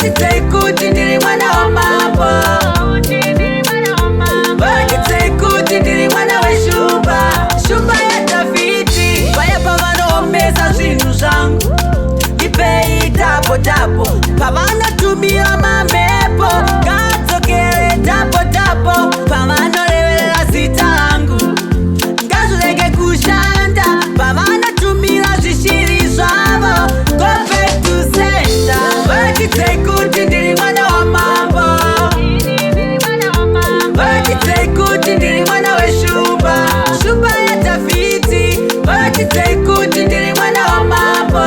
Bagitse kuti ndiri mwana wa mambo, bagitse kuti ndiri mwana weshumba, shumba ya Davidi. Paya pavanoomesa zvinhu zvangu ndipei tapo tapo, pavanotumira mamhepo ngadzokere tapo tapo, pavanoreverera zita rangu ngazvirege kushanda, pavanotumira zvishiri zvavo go back to sender. Bagitse kuti ndiri mwana wa mambo, bagitse kuti ndiri mwana weshumba, shumba ya Davidi. Bagitse kuti ndiri mwana wa mambo,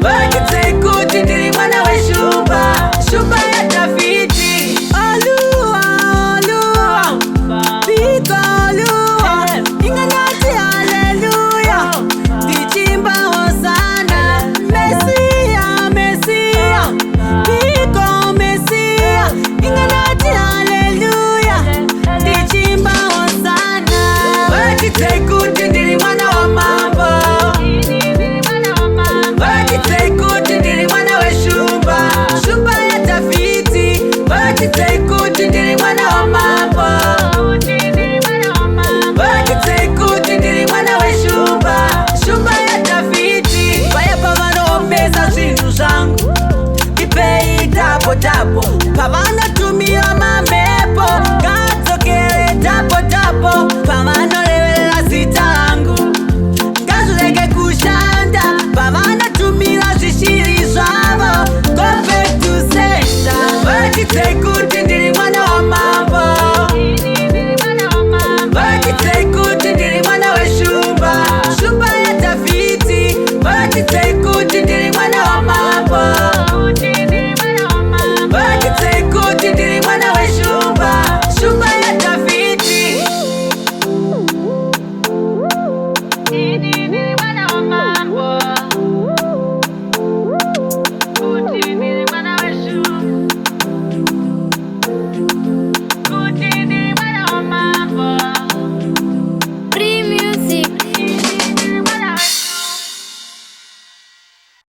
bagitse kuti ndiri mwana weshumba, shumba ya Davidi. Oluwa, Oluwa, biko Oluwa, inganati haleluya, ndichimba hosana, Mesia, Mesia, biko Mesia, inganati haleluya, ndichimba hosana. Bagitse kuti ndiri mwana wa mambo, bagitse kuti ndiri mwana weshumba, shumba ya Davidi. Bagitse